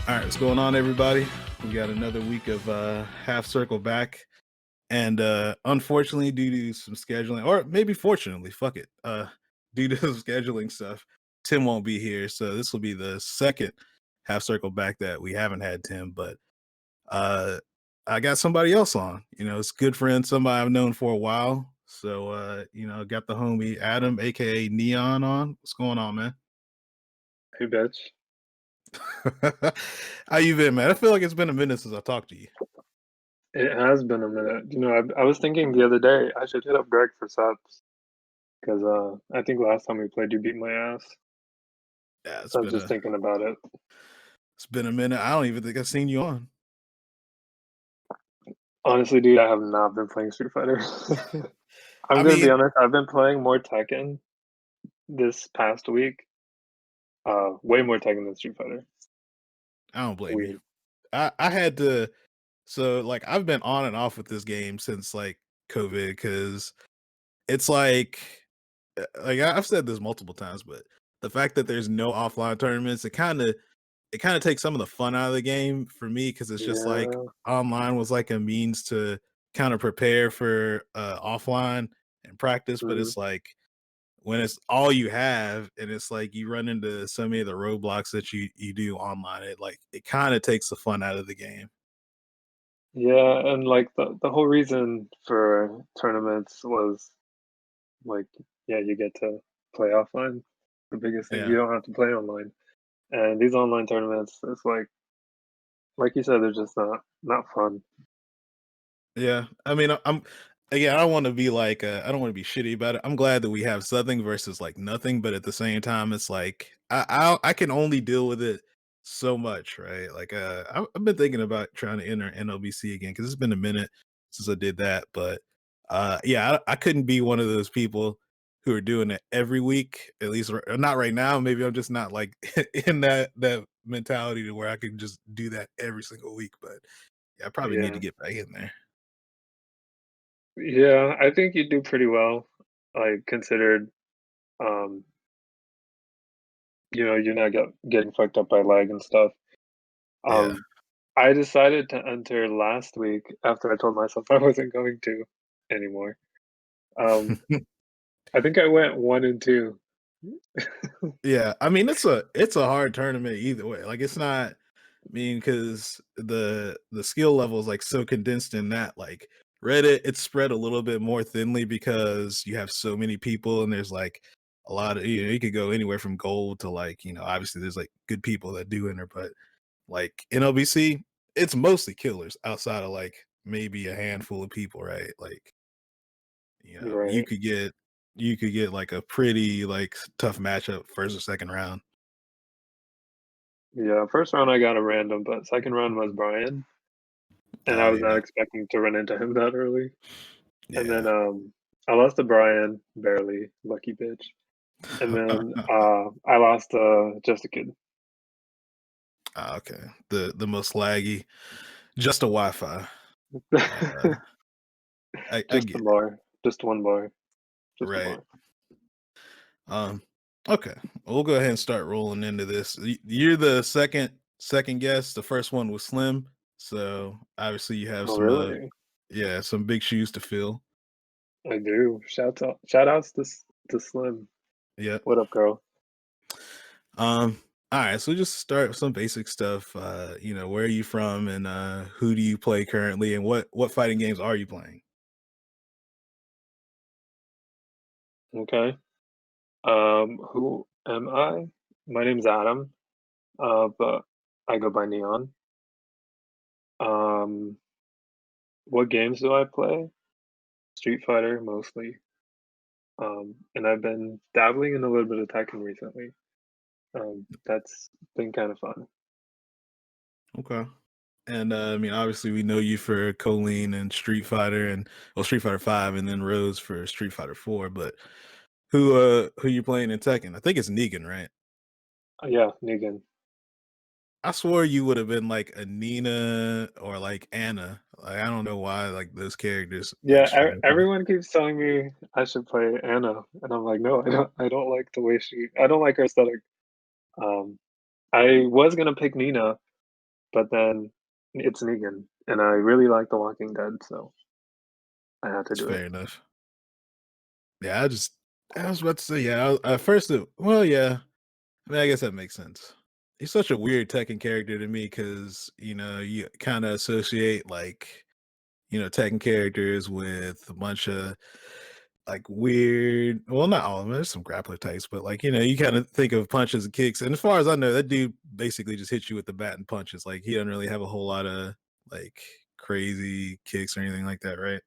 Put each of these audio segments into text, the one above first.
All right, what's going on, everybody? We got another week of half circle back, and unfortunately, due to some scheduling, or maybe fortunately, fuck it, due to some scheduling stuff, Tim won't be here, so this will be the second half circle back that we haven't had Tim. But uh, I got somebody else on. It's a good friend, somebody I've known for a while. So got the homie Adam, aka Neon, on. What's going on, man? Hey, bitch. How you been, man? I feel like it's been a minute since I talked to you. It has been a minute. I was thinking the other day I should hit up Greg for subs because I think last time we played you beat my ass. Yeah, So I was just thinking about it. it's been a minute. I don't even think I've seen you on. Honestly, dude, I have not been playing Street Fighter. I'm I gonna be mean, honest. I've been playing more Tekken this past week. Way more Tekken than Street Fighter. I don't blame you. Weird. I had to so like I've been on and off with this game since like COVID because it's I've said this multiple times, but the fact that there's no offline tournaments, it kind of takes some of the fun out of the game for me because it's just like Yeah. online was like a means to kind of prepare for offline and practice, but Mhm. it's like when it's all you have and it's like you run into so many of the roadblocks that you do online, it kind of takes the fun out of the game. Yeah, and like the whole reason for tournaments was like, yeah, you get to play offline. The biggest thing, Yeah. you don't have to play online. And these online tournaments, it's like you said, they're just not fun. Yeah. I mean, I'm again, I don't want to be like I don't want to be shitty about it. I'm glad that we have something versus like nothing, but at the same time it's like I can only deal with it so much, right? Like I've been thinking about trying to enter NLBC again cuz it's been a minute since I did that, but yeah, I couldn't be one of those people who are doing it every week, at least not right now. Maybe I'm just not like in that mentality to where I can just do that every single week, but yeah, I probably need to Yeah. get back in there. Yeah, I think you do pretty well, like, considered, um, you're not getting fucked up by lag and stuff. Yeah. Um, I decided to enter last week after I told myself I wasn't going to anymore. Um, I think I went 1 and 2. Yeah, I mean, it's a hard tournament either way. Like, it's not because the skill level is, like, so condensed in that, like, Reddit, it's spread a little bit more thinly because you have so many people and there's, like, a lot of you could go anywhere from gold to, like, obviously there's, like, good people that do enter, but, like, NLBC, it's mostly killers outside of, like, maybe a handful of people, right? Like, you Right. could get like a pretty like tough matchup first or second round. Yeah, first round I got a random, but second round was Brian, and I was not Yeah, expecting to run into him that early. And then, yeah. I lost to Brian, barely, lucky bitch. And then, I lost to Just a Kid. Ah, okay. The most laggy, just a Wi-Fi. Uh, I Just a get it. bar, just 1 bar, just a Right. bar. Um. Okay. We'll go ahead and start rolling into this. You're the second guest. The first one was Slim, so obviously you have Oh, some really? yeah, some big shoes to fill. I do. Shout outs to Slim. Yep. What up, girl? All right, so just start with some basic stuff. Where are you from and who do you play currently and what fighting games are you playing? Okay. Who am I? My name's Adam, but I go by Neon. Um, what games do I play? Street Fighter, mostly. And I've been dabbling in a little bit of Tekken recently. That's been kind of fun. Okay. And I mean, obviously, we know you for Colleen and Street Fighter, and well, Street Fighter Five, and then Rose for Street Fighter Four. But who you playing in Tekken? I think it's Negan, right? Yeah, Negan. I swore you would have been like a Nina or like Anna. Like I don't know why like those characters like Yeah, strike me. everyone keeps telling me I should play Anna, and I'm like, no, I don't. I don't like the way she. I don't like her aesthetic. Um, I was gonna pick Nina, but then it's Negan, and I really like The Walking Dead, so I had to It's do it. fair enough. Yeah, I was about to say, yeah, at first well, yeah. I mean, I guess that makes sense. He's such a weird Tekken character to me because, you kinda associate, like, Tekken characters with a bunch of, like, weird well, not all of them, there's some grappler types, but, like, you kinda think of punches and kicks, and as far as I know, that dude basically just hits you with the bat and punches, like, he doesn't really have a whole lot of, like, crazy kicks or anything like that, right?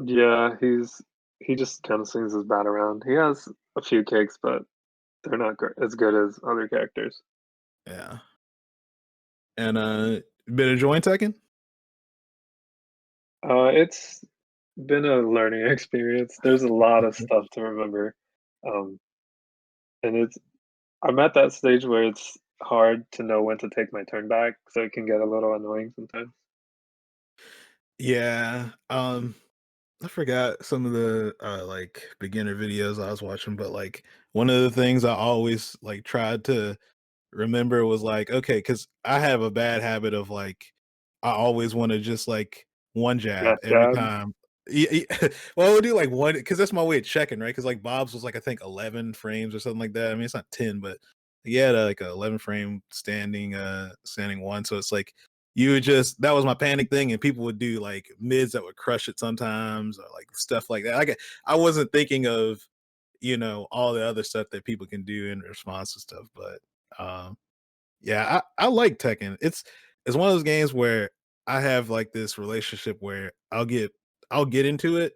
Yeah, he just kinda swings his bat around. He has a few kicks, but they're not as good as other characters. Yeah. And, been enjoying Tekken? It's been a learning experience. There's a lot of stuff to remember, um, and I'm at that stage where it's hard to know when to take my turn back, so it can get a little annoying sometimes. Yeah, I forgot some of the, like, beginner videos I was watching, but, like, one of the things I always, like, tried to remember was like, okay, because I have a bad habit of like, I always want to just like one jab Mash every jab? time. Well, I would do like one because that's my way of checking, right? Because like Bob's was like I think 11 frames or something like that. I mean, it's not 10, but he had like a 11 frame standing one. So it's like you would just that was my panic thing, and people would do like mids that would crush it sometimes, or like stuff like that. I wasn't thinking of all the other stuff that people can do in response to stuff, but um yeah, I like Tekken. It's one of those games where I have like this relationship where I'll get into it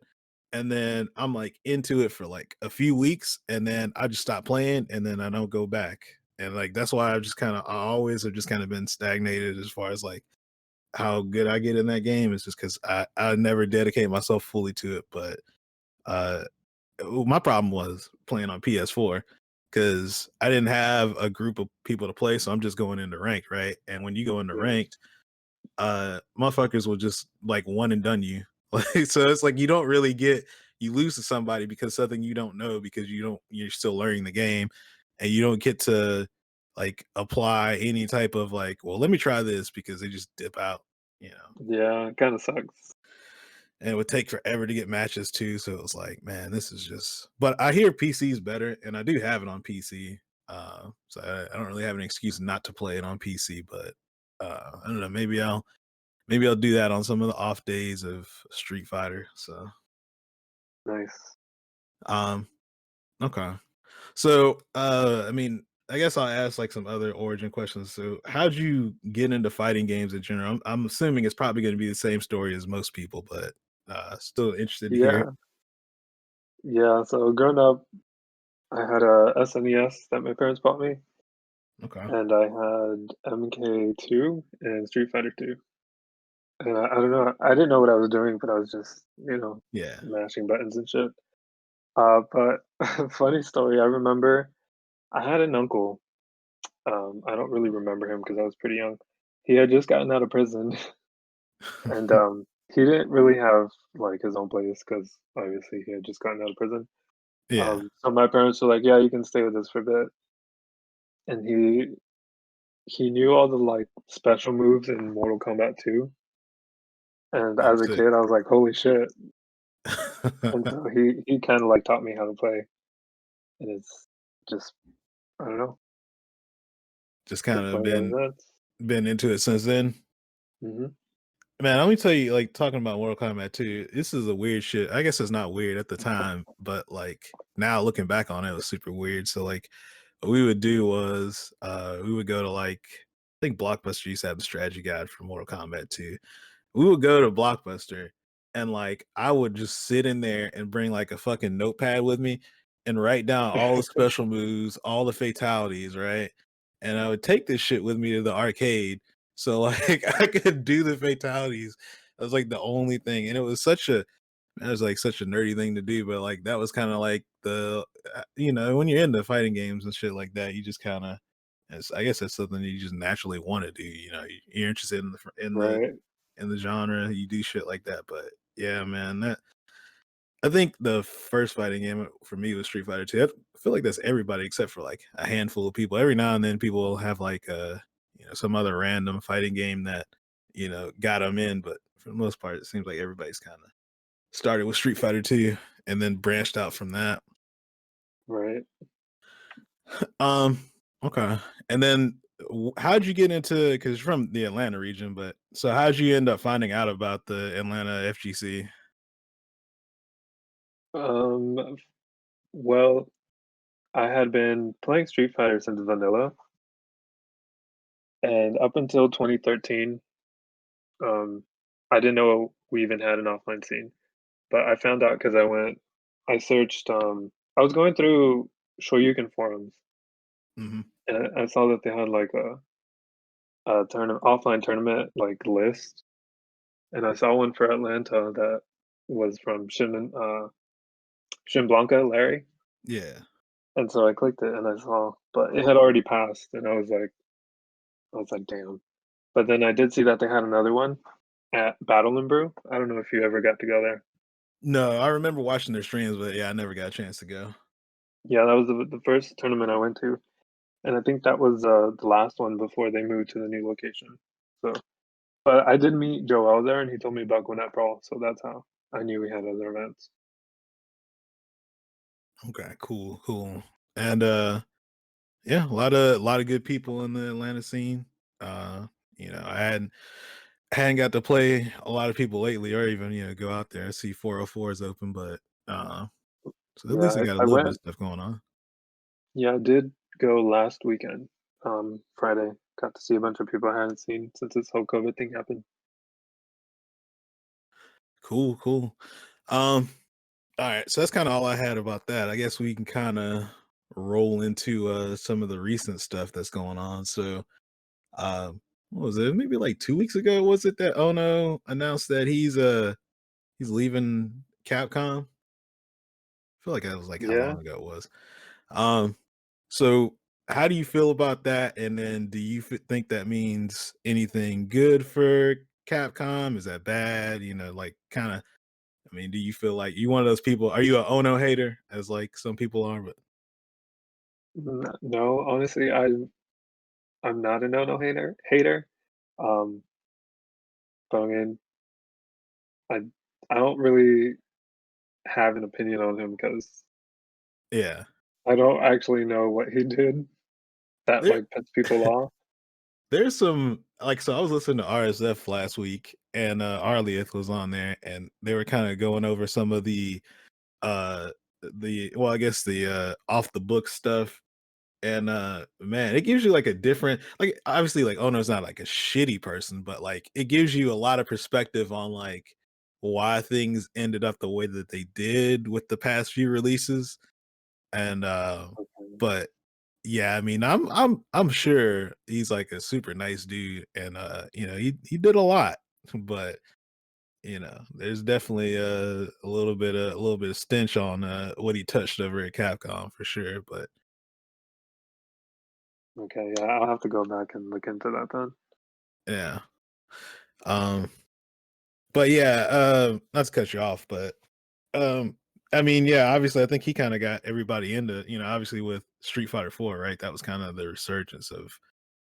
and then I'm like into it for like a few weeks and then I just stop playing and then I don't go back. And like that's why I always have just kind of been stagnated as far as like how good I get in that game. It's just because I never dedicate myself fully to it. But uh my problem was playing on PS4 because I didn't have a group of people to play, so I'm just going into ranked, right? And when you go into Yeah, ranked, motherfuckers will just like one and done you. Like, so it's like you lose to somebody because something you don't know because you're still learning the game, and you don't get to like apply any type of like, well, let me try this because they just dip out, you know yeah, it kinda sucks. and it would take forever to get matches too. So it was like, man, this is just. But I hear PC's better, and I do have it on PC. So I don't really have an excuse not to play it on PC. But I don't know. Maybe I'll do that on some of the off days of Street Fighter. So Nice. um, okay. So I mean, I guess I'll ask like some other origin questions. So how'd you get into fighting games in general? I'm assuming it's probably going to be the same story as most people, but still interested to hear it. Yeah, yeah, so growing up, I had a SNES that my parents bought me, Okay. and I had MK2 and Street Fighter 2. And I don't know, I didn't know what I was doing, but I was just, Yeah. mashing buttons and shit. But funny story, I remember I had an uncle. I don't really remember him because I was pretty young. He had just gotten out of prison, and he didn't really have like his own place because obviously he had just gotten out of prison. Yeah. So my parents were like, "Yeah, you can stay with us for a bit," and he knew all the like special moves in Mortal Kombat 2. And Oh, as a sick. kid, I was like, "Holy shit!" And so he kind of like taught me how to play, and it's just I don't know, Just been kinda playing ever since. been into it since then. Mhm. Man, let me tell you, like, talking about Mortal Kombat 2, this is a weird shit. I guess it's not weird at the time, but, like, now looking back on it, it was super weird. So, like, what we would do was, we would go to, like I think Blockbuster used to have the strategy guide for Mortal Kombat 2. We would go to Blockbuster and like I would just sit in there and bring like a fucking notepad with me and write down all the special moves, all the fatalities, right? And I would take this shit with me to the arcade. So like I could do the fatalities. That was like the only thing. And it was like such a nerdy thing to do, but like that was kind of like when you're into fighting games and shit like that, you just kind of I guess that's something you just naturally want to do. You're interested in Right, the genre, you do shit like that. But yeah, man, that I think the first fighting game for me was Street Fighter 2. I feel like that's everybody except for like a handful of people. Every now and then people will have like some other random fighting game that got them in. But for the most part, it seems like everybody's kind of started with Street Fighter 2 and then branched out from that. Right. Um, okay. And then how'd you get into, because you're from the Atlanta region, but so how'd you end up finding out about the Atlanta FGC? Um, well, I had been playing Street Fighter since vanilla, and up until 2013, um, I didn't know we even had an offline scene. But I found out because I searched. I was going through Shoryuken forums, Hmm. and I saw that they had like a tournament, offline tournament like list, and I saw one for Atlanta that was from Shin Blanca, Larry, Yeah. and so I clicked it and I saw, but it had already passed, and I was like, damn. But then I did see that they had another one at Battle and Brew. I don't know if you ever got to go there. No, I remember watching their streams, but yeah, I never got a chance to go. Yeah, that was the first tournament I went to, and I think that was the last one before they moved to the new location. So, but I did meet Joel there, and he told me about Gwinnett Brawl, so that's how I knew we had other events. Okay, cool, cool. And yeah, a lot of good people in the Atlanta scene. Uh, I hadn't got to play a lot of people lately or even, go out there. I see 404 is open, but uh so at Yeah, least I got a I little bit of went. stuff going on. Yeah, I did go last weekend. Friday, got to see a bunch of people I hadn't seen since this whole COVID thing happened. Cool, cool. Um, all right, so that's kind of all I had about that. I guess we can kind of roll into some of the recent stuff that's going on. So, what was it? Maybe like 2 weeks ago, was it that Ono announced that he's leaving Capcom? I feel like that was like how Yeah. long ago it was. Um, so how do you feel about that? And then do you think that means anything good for Capcom? Is that bad? Like kind of. I mean, do you feel like you one of those people? Are you a Ono hater, as like some people are? But No, honestly, I'm not a no hater. Um, but I mean, I I don't really have an opinion on him because yeah, I don't actually know what he did that there like pissed people off. there's some like so. I was listening to RSF last week, and Arlieth was on there, and they were kind of going over some of uh I guess the off the book stuff. And man, it gives you like a different, like, obviously, like Ono's not like a shitty person, but like it gives you a lot of perspective on like why things ended up the way that they did with the past few releases. And Okay. but yeah, I mean, I'm sure he's like a super nice dude, and he did a lot, but there's definitely a little bit of stench on what he touched over at Capcom for sure. But Okay, yeah, I'll have to go back and look into that then. yeah. Um, but yeah, not to cut you off, but um, I mean, yeah, obviously, I think he kind of got everybody into, obviously with Street Fighter 4, right? That was kind of the resurgence of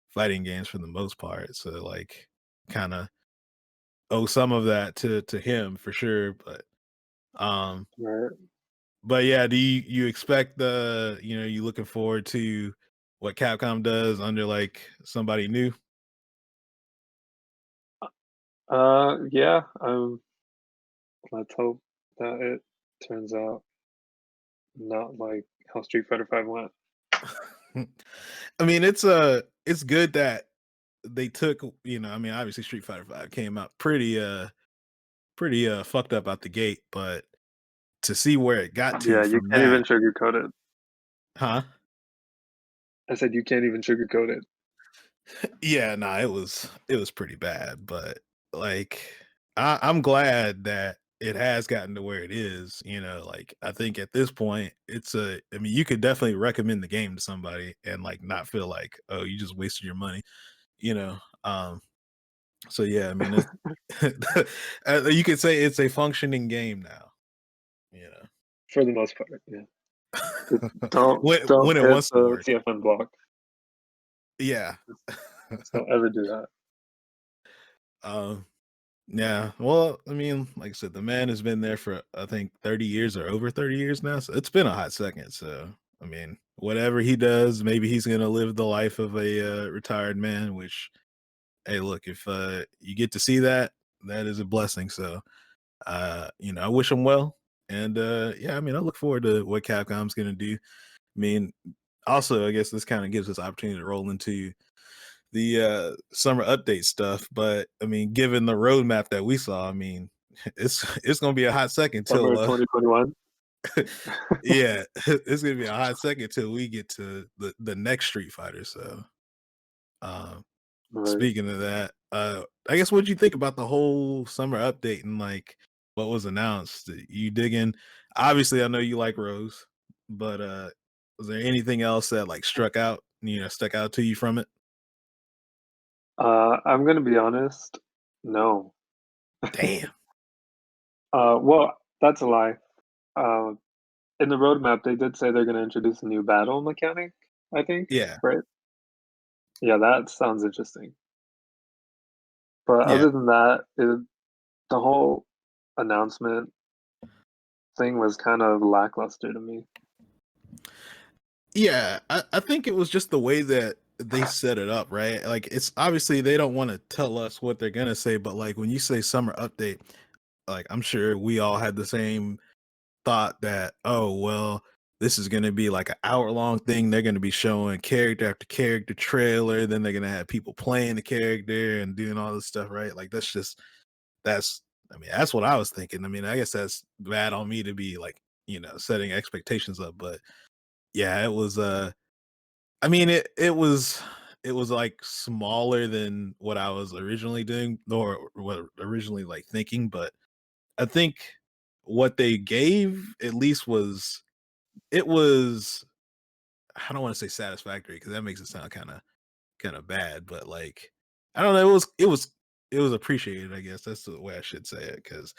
fighting games for the most part. So, like, kind of owe some of that to him for sure. Um, Right. but yeah, do you expect you looking forward to what Capcom does under like somebody new? Yeah, let's hope that it turns out not like how Street Fighter 5 went. I mean, it's good that they took, I mean, obviously Street Fighter 5 came out pretty fucked up out the gate, but to see where it got to Yeah, you from can't even that, sugarcoat it. huh? I said you can't even sugarcoat it. Yeah, nah, it was pretty bad, but like I'm glad that it has gotten to where it is, like I think at this point I mean, you could definitely recommend the game to somebody and like not feel like, oh, you just wasted your money, you know. So yeah, I mean, it's you could say it's a functioning game now, you know. For the most part, yeah. Just don't when don't it hit wants to the work. CFN block. Yeah. So don't ever do that. Um, yeah. Well, I mean, like I said, the man has been there for I think 30 years or over 30 years now. So it's been a hot second. So I mean, whatever he does, maybe he's gonna live the life of a retired man. Which, hey, look, if you get to see that, that is a blessing. So, I wish him well. And yeah, I mean, I look forward to what Capcom's gonna do. I mean, also, I guess this kind of gives us opportunity to roll into the summer update stuff. But I mean, given the roadmap that we saw, I mean, it's gonna be a hot second Summer till of 2021. yeah, it's gonna be a hot second till we get to the next Street Fighter. So um Right. speaking of that, I guess what you think about the whole summer update and like what was announced? You digging? Obviously, I know you like Rose, but was there anything else that like stuck out to you from it? I'm gonna be honest, no. Damn. Well, that's a lie. Uh, in the roadmap, they did say they're gonna introduce a new battle mechanic, I think, Yeah. right? Yeah, that sounds interesting. But Yeah. other than that, the whole announcement thing was kind of lackluster to me. Yeah, I think it was just the way that they set it up, right? Like it's obviously they don't want to tell us what they're gonna say, but like when you say summer update, like I'm sure we all had the same thought that, oh well, this is gonna be like an hour long thing. They're gonna be showing character after character trailer, then they're gonna have people playing the character and doing all this stuff, right? Like that's I mean, that's what I was thinking. I mean, I guess that's bad on me to be like, setting expectations up, but yeah, it was I mean, it was like smaller than what I was originally doing or what originally like thinking, but I think what they gave at least it was I don't want to say satisfactory because that makes it sound kind of bad, but like I don't know, it was appreciated, I guess. That's the way I should say it because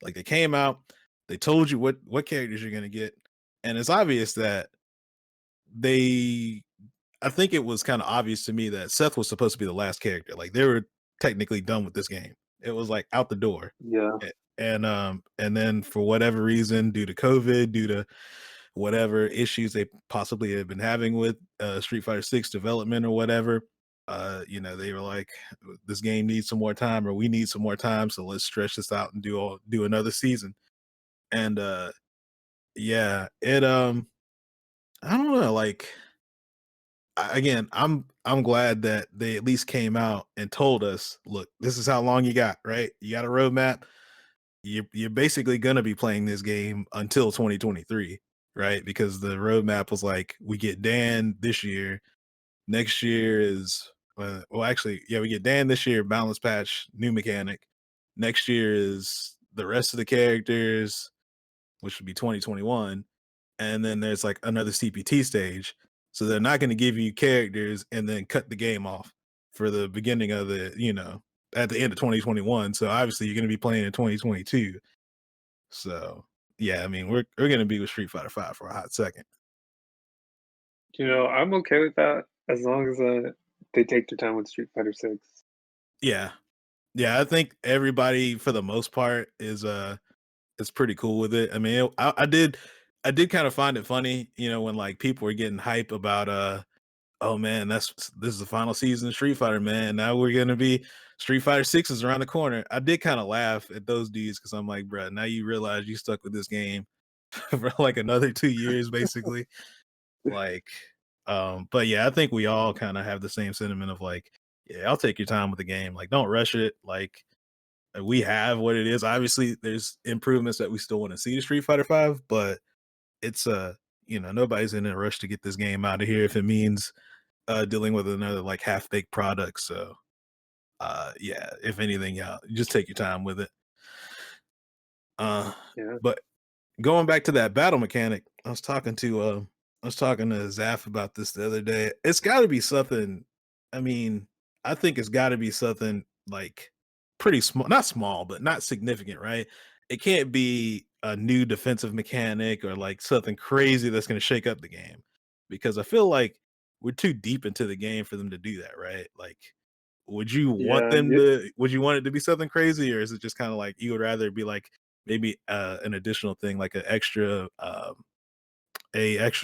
like they came out, they told you what characters you're gonna get, and it's obvious that they I think it was kind of obvious to me that Seth was supposed to be the last character. Like they were technically done with this game. It was like out the door. Yeah. And then for whatever reason, due to COVID, due to whatever issues they possibly have been having with Street Fighter 6 development or whatever, they were like, this game needs some more time or we need some more time, so let's stretch this out and do another season. And yeah, it I don't know, like again, I'm glad that they at least came out and told us, look, this is how long you got, right? You got a roadmap. You're basically gonna be playing this game until 2023, right? Because the roadmap was like, we get Dan this year. Next year is well, actually, yeah, we get Dan this year, balance patch, new mechanic. Next year is the rest of the characters, which would be 2021, and then there's like another CPT stage. So they're not going to give you characters and then cut the game off for the beginning of at the end of 2021. So obviously you're going to be playing in 2022. So yeah, I mean we're going to be with Street Fighter 5 for a hot second. I'm okay with that as long as, they take their time with Street Fighter 6. Yeah. Yeah, I think everybody for the most part is pretty cool with it. I mean, I did kind of find it funny, when like people were getting hype about oh man, this is the final season of Street Fighter, man. Now we're gonna be Street Fighter 6 is around the corner. I did kind of laugh at those dudes because I'm like, bro, now you realize you stuck with this game for like another 2 years, basically. Like, but yeah, I think we all kind of have the same sentiment of like, yeah, I'll take your time with the game. Like, don't rush it. Like, we have what it is. Obviously, there's improvements that we still want to see to Street Fighter 5, but it's nobody's in a rush to get this game out of here if it means dealing with another like half baked product. So yeah, if anything, yeah, just take your time with it. Uh Yeah. but going back to that battle mechanic, I was talking to Zaf about this the other day. It's gotta be something. I mean, I think it's gotta be something like pretty small, not small, but not significant, right? It can't be a new defensive mechanic or like something crazy that's gonna shake up the game. Because I feel like we're too deep into the game for them to do that, right? Like would you want Yeah, them to would you want it to be something crazy, or is it just kinda like you would rather it be like maybe, an additional thing, like a extra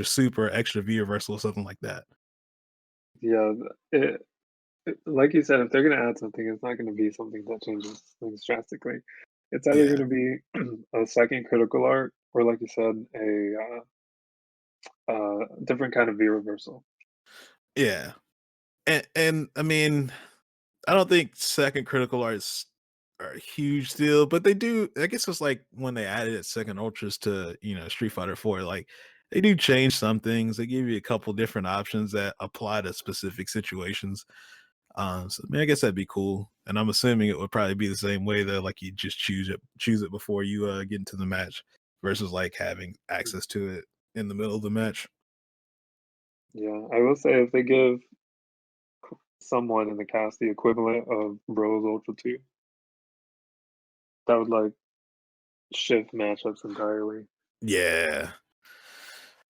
soup or extra V reversal or something like that? yeah, like you said, if they're gonna add something, it's not gonna be something that changes things drastically. It's either Yeah, gonna be a second critical art or, like you said, different kind of V reversal. yeah, and I mean, I don't think second critical arts are a huge deal, but they do. I guess it's like when they added second ultras to Street Fighter 4, like they do change some things. They give you a couple different options that apply to specific situations. So I mean, I guess that'd be cool. And I'm assuming it would probably be the same way that like you just choose it before you get into the match versus like having access to it in the middle of the match. Yeah, I will say if they give someone in the cast the equivalent of Bros Ultra 2, that would like shift matchups entirely. Yeah.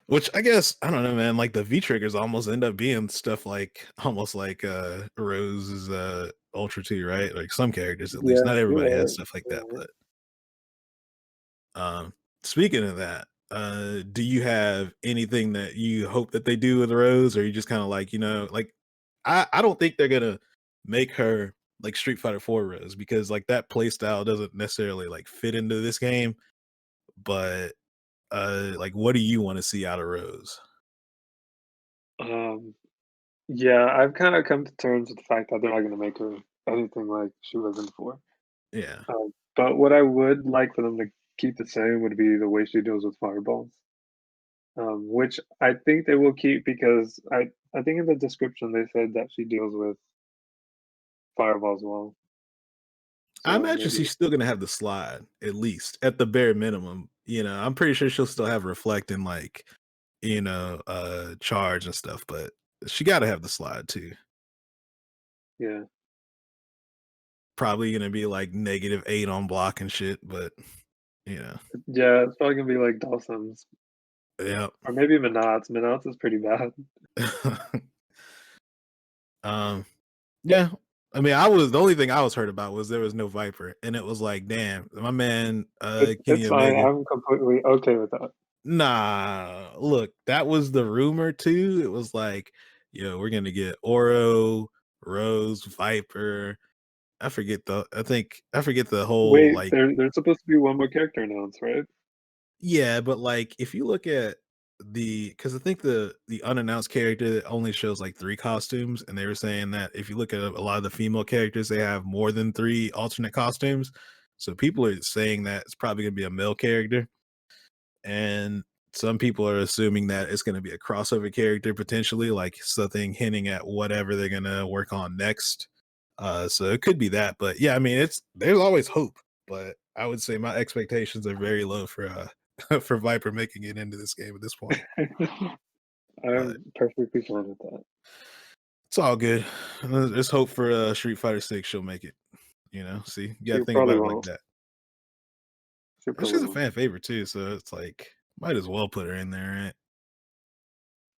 Which I guess I don't know, man. Like the V triggers almost end up being stuff like almost like Rose's Ultra 2, right? Like some characters at least. Yeah, Not you're everybody has right. stuff like that, You're right. but um speaking of that, do you have anything that you hope that they do with Rose, or you just kind of like, like I don't think they're gonna make her like Street Fighter 4 Rose because like that play style doesn't necessarily like fit into this game, but like what do you want to see out of Rose? Um, yeah, I've kind of come to terms with the fact that they're not gonna make her anything like she was in before. Yeah. But what I would like for them to keep the same would be the way she deals with fireballs, which I think they will keep because I think in the description they said that she deals with fireballs well. I So imagine maybe she's still gonna have the slide, at least at the bare minimum. I'm pretty sure she'll still have reflect and like, charge and stuff, but she gotta have the slide too. yeah, Probably gonna be like -8 on block and shit, but you know. yeah, it's probably gonna be like Dawson's Yeah. or maybe Menats. Menats is pretty bad. um, yeah. I mean, I was the only thing I was heard about was there was no Viper, and it was like, damn, my man, Kenny It's fine. Omega. I'm completely okay with that. Nah, look, that was the rumor too. It was like, we're gonna get Oro, Rose, Viper. I forget the whole Wait, like there's supposed to be one more character announced, right? yeah, but like if you look at because I think the unannounced character only shows like three costumes, and they were saying that if you look at a lot of the female characters, they have more than three alternate costumes. So people are saying that it's probably gonna be a male character. And some people are assuming that it's going to be a crossover character potentially, like something hinting at whatever they're going to work on next. So it could be that, but yeah, I mean, there's always hope, but I would say my expectations are very low for for Viper making it into this game at this point. But I'm perfectly fine with that. it's all good. There's hope for Street Fighter 6 she'll make it. See, you got She to think probably about it like won't. that. She And probably she's a won't. fan favorite too, so it's like might as well put her in there, right?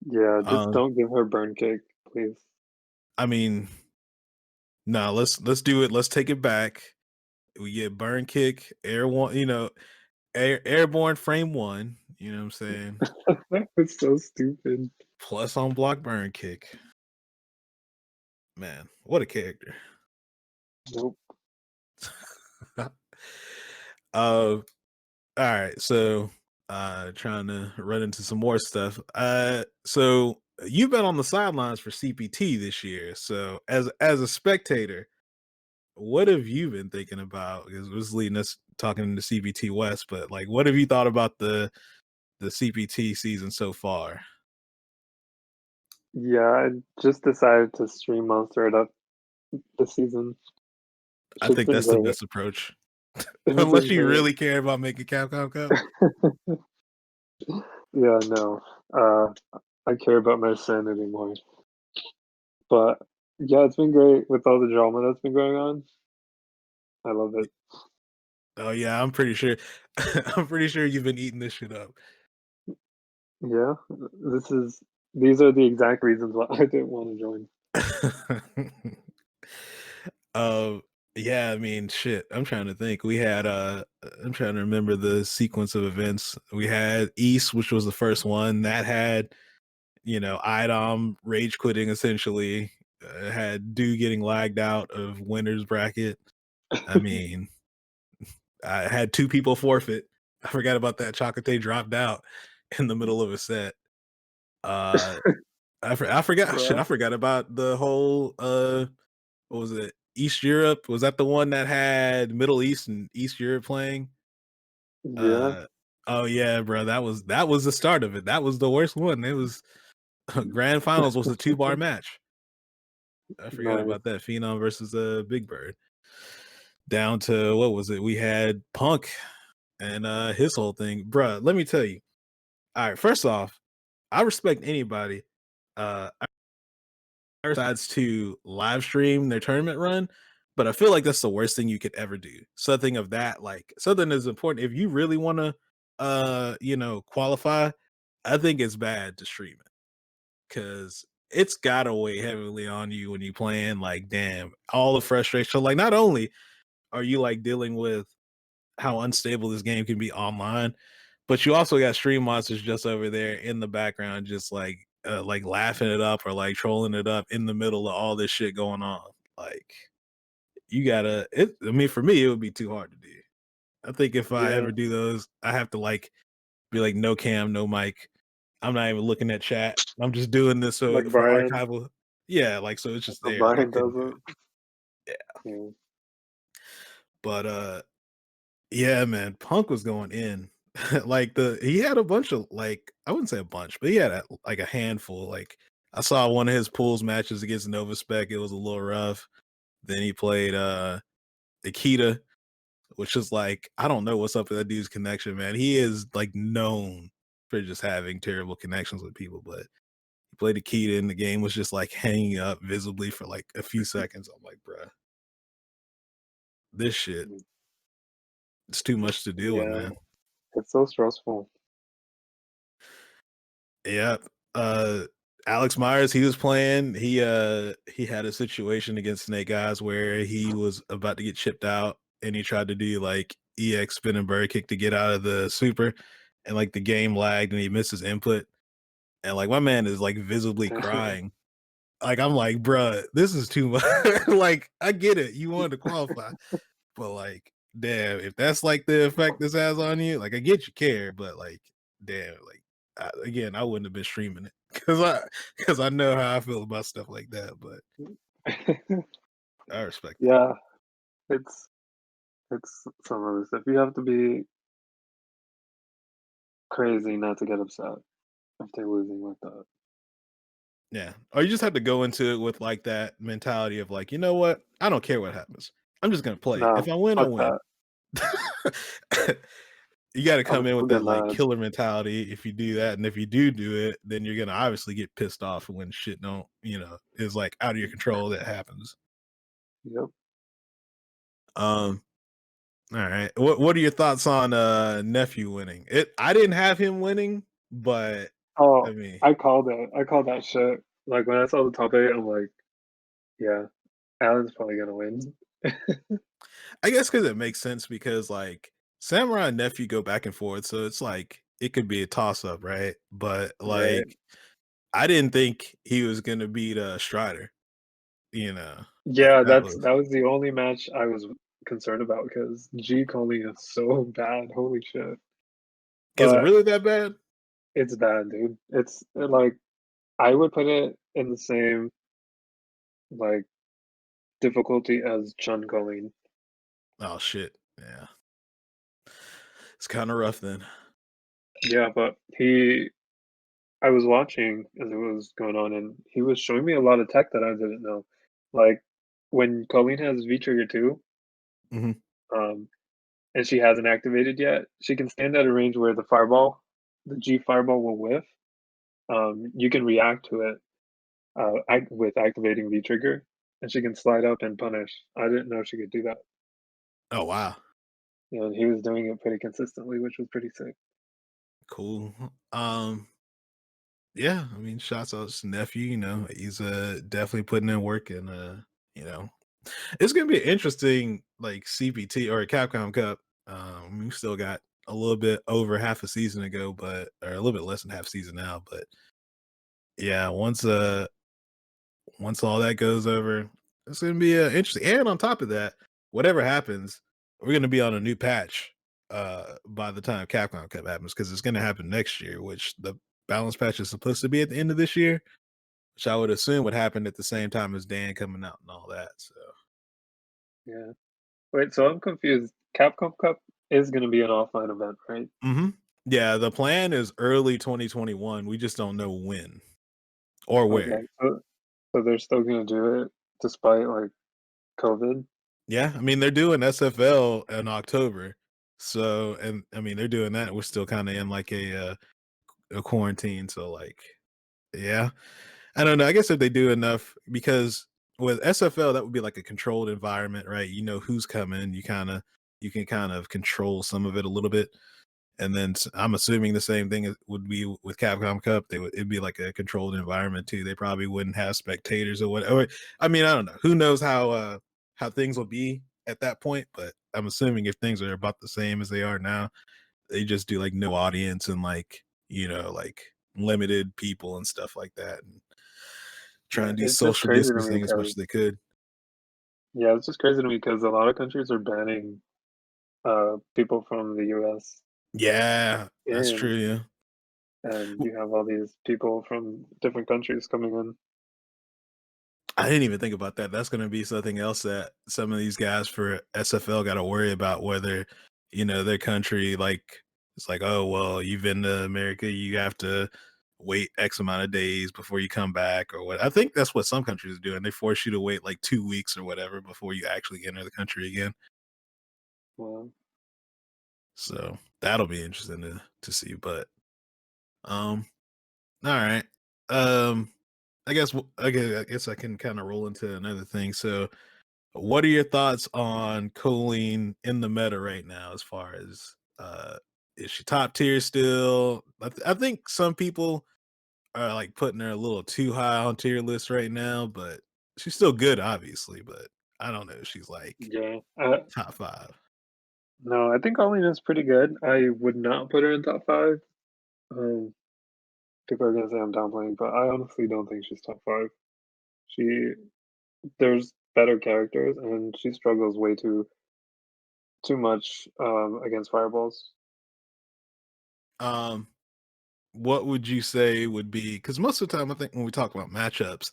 Yeah, just Um, don't give her burn cake, please. I mean, no, let's do it. Let's take it back. We get burn kick, air one, airborne frame one, you know what I'm saying? That was so stupid. Plus on block burn kick. Man, what a character. Nope. All right, so trying to run into some more stuff. So you've been on the sidelines for CPT this year. So as a spectator, what have you been thinking about? Because this is leading us talking to CPT West, but like what have you thought about the CPT season so far? Yeah, I just decided to stream Monster It Up this season. I Shit's think been that's the great. best approach. It's Unless been you great. really care about making Capcom Cup. Yeah, no. I care about my sanity more. But yeah, it's been great with all the drama that's been going on. I love it. Oh yeah, I'm pretty sure I'm pretty sure you've been eating this shit up. Yeah, these are the exact reasons why I didn't want to join. Uh, yeah, I mean, shit. I'm trying to think. I'm trying to remember the sequence of events. We had East, which was the first one that had, IDOM rage quitting essentially. Had Do getting lagged out of winners bracket. I mean, I had two people forfeit. I forgot about that. Chocolate dropped out in the middle of a set. Uh, I forgot. Shit, I Bruh. forgot about the whole what was it? East Europe? Was that the one that had Middle East and East Europe playing? Yeah, Uh, oh yeah, bro. That was the start of it. That was the worst one. It was grand finals was a 2-bar match. I forgot nice. about that. Phenom versus Big Bird. Down to what was it? We had Punk and his whole thing. Bruh, let me tell you. All right, first off, I respect anybody decides to live stream their tournament run, but I feel like that's the worst thing you could ever do. Something of that, like something is important. If you really want to qualify, I think it's bad to stream it because it's gotta weigh heavily on you when you playing. Like, damn, all the frustration. Like, not only are you like dealing with how unstable this game can be online, but you also got stream monsters just over there in the background, just like laughing it up or like trolling it up in the middle of all this shit going on. Like you gotta it I mean, for me, it would be too hard to do. I think if I Yeah, ever do those, I have to like be like no cam, no mic. I'm not even looking at chat. I'm just doing this so like for Brian. archival. Yeah, like so it's That's just how there. Like I Brian does couldn't do it. it. Yeah. Yeah. But yeah, man, Punk was going in. Like he had a bunch of like I wouldn't say a bunch, but he had like a handful. Like I saw one of his pools matches against Nova Spec. It was a little rough. Then he played Akita, which is like I don't know what's up with that dude's connection, man. He is like known for just having terrible connections with people, but he played Akita and the game was just like hanging up visibly for like a few seconds. I'm like, bruh, this shit, Mm. it's too much to deal with, Yeah, man. it's so stressful. Yeah. Uh Alex Myers, he was playing. He had a situation against Snake Eyes where he was about to get chipped out and he tried to do like EX spin and bird kick to get out of the super and like the game lagged and he missed his input. And like my man is like visibly Damn. crying. Like I'm like, bruh, this is too much. Like, I get it. You wanted to qualify, but like, damn, if that's like the effect this has on you, like I get you care, but like, damn, like again, I wouldn't have been streaming it because I know how I feel about stuff like that. But I respect it. Yeah, it's it's some other stuff. You have to be crazy not to get upset if they're losing like that. Yeah, or you just have to go into it with like that mentality of like, you know what, I don't care what happens. I'm just gonna play. Nah, If I win, I fuck win. that. You got to I'll come in still with get that like mad. killer mentality if you do that, and if you do it, then you're gonna obviously get pissed off when shit don't, is like out of your control that happens. Yep. Um, all right. What are your thoughts on nephew winning? I didn't have him winning, but I Oh, mean, I called it. I called that shit. Like when I saw the top eight, I'm like, yeah, Allen's probably gonna win. I guess because it makes sense because like Samurai and nephew go back and forth, so it's like it could be a toss up, right? But Right. like I didn't think he was gonna beat Strider, you know, like Yeah, that was that was the only match I was concerned about because G Coley is so bad. Holy shit. is it But really that bad? it's bad, dude. It's like I would put it in the same like difficulty as Chun Colleen. Oh shit. Yeah. It's kind of rough then. Yeah, but I was watching as it was going on, and he was showing me a lot of tech that I didn't know. Like when Colleen has V Trigger 2, Mhm. um, and she hasn't activated yet, she can stand at a range where the G fireball will whiff. You can react to it with activating V Trigger, and she can slide up and punish. I didn't know she could do that. Oh wow. And he was doing it pretty consistently, which was pretty sick. Cool. Yeah, I mean, shots out to nephew, he's definitely putting in work and you know. It's gonna be an interesting like CPT or a Capcom Cup. We still got a little bit over half a season ago, but or a little bit less than half season now. But yeah, once all that goes over, it's gonna be interesting. And on top of that, whatever happens, we're gonna be on a new patch by the time Capcom Cup happens because it's gonna happen next year, which the balance patch is supposed to be at the end of this year, which I would assume would happen at the same time as Dan coming out and all that. So Yeah. Wait, so I'm confused. Capcom Cup is gonna be an offline event, right? yeah, the plan is early 2021. We just don't know when or where. Okay, so they're still gonna do it despite, like, COVID? Yeah, I mean they're doing SFL in October. So and I mean they're doing that. We're still kind of in like a quarantine. So like yeah. I don't know. I guess if they do enough because with SFL that would be like a controlled environment, right? You know who's coming. You can kind of control some of it a little bit. And then I'm assuming the same thing would be with Capcom Cup. It'd be like a controlled environment too. They probably wouldn't have spectators or whatever. I mean, I don't know. Who knows how things will be at that point? But I'm assuming if things are about the same as they are now, they just do like no audience and like like limited people and stuff like that, and try Yeah, and do it's just social crazy to me distancing as much as because they could. yeah, it's just crazy to me because a lot of countries are banning, people from the US Yeah, that's in, true. Yeah. and you have all these people from different countries coming in. I didn't even think about that. That's gonna be something else that some of these guys for SFL gotta worry about whether, their country, like it's like, "Oh, well, you've been to America, you have to wait X amount of days before you come back," or what. I think that's what some countries are doing. They force you to wait like 2 weeks or whatever before you actually enter the country again. Well, So, that'll be interesting to see, but, um, alright. Um, I guess I can kinda roll into another thing. So what are your thoughts on Colleen in the meta right now as far as is she top tier still? I think some people are like putting her a little too high on tier list right now, but she's still good, obviously, but I don't know if she's like yeah, top five. no, I think Alina's pretty good. I would not put her in top 5. Um, People are gonna say I'm downplaying, but I honestly don't think she's top 5. She There's better characters, and she struggles way too much, against fireballs. Um what would you say would be because most of the time I think when we talk about matchups,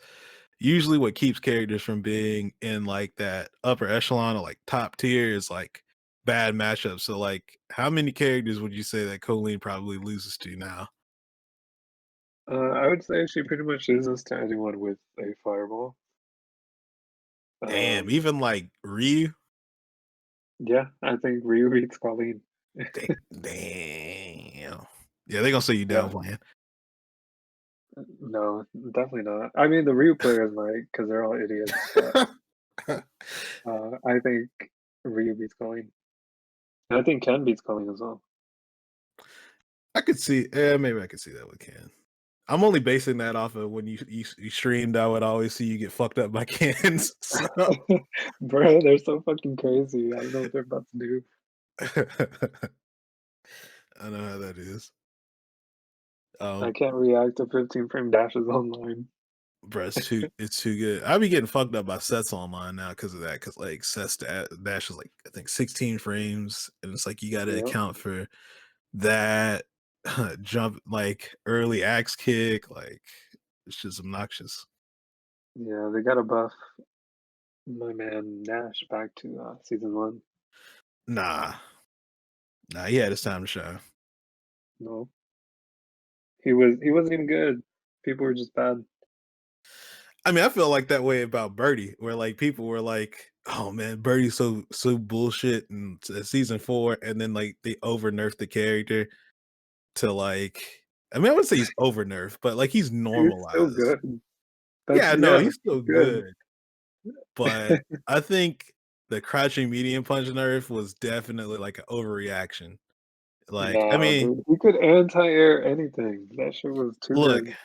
usually what keeps characters from being in like that upper echelon or like top tier is like bad matchups. So like how many characters would you say that Colleen probably loses to now? I would say she pretty much loses to anyone with a fireball. Damn, Um, even like Ryu? yeah, I think Ryu beats Colleen. Damn. Yeah, they gonna say you Yeah, down playing. no, definitely not. I mean, the Ryu players might, because 'cause they're all idiots, but, I think Ryu beats Colleen. And I think Ken beats Colleen as well. I could see, yeah, maybe I could see that with Ken. I'm only basing that off of when you streamed. I would always see you get fucked up by cans. So Bro, they're so fucking crazy. I don't know what they're about to do. I know how that is. I Um, can't react to 15 frame dashes online. bro, it's too good. I be getting fucked up by sets online now because of that. Because like sets dash is like I think 16 frames, and it's like you got to Yep. account for that jump, like early axe kick, like it's just obnoxious. Yeah, they gotta buff my man Nash back to, season 1. Nah, nah, he had his time to shine. No, he wasn't even good. People were just bad. I mean, I feel like that way about Birdie, where like people were like, "Oh man, Birdie's so bullshit," in season 4, and then like they over nerfed the character to like, I mean, I wouldn't say he's over nerfed, but like he's He's still normalized. good. That's Yeah, no, yeah, he's he's still good. good, but I think the crouching medium punch nerf was definitely like an overreaction. Like, I Nah, mean, dude, he could anti-air anything. That shit was too look, good.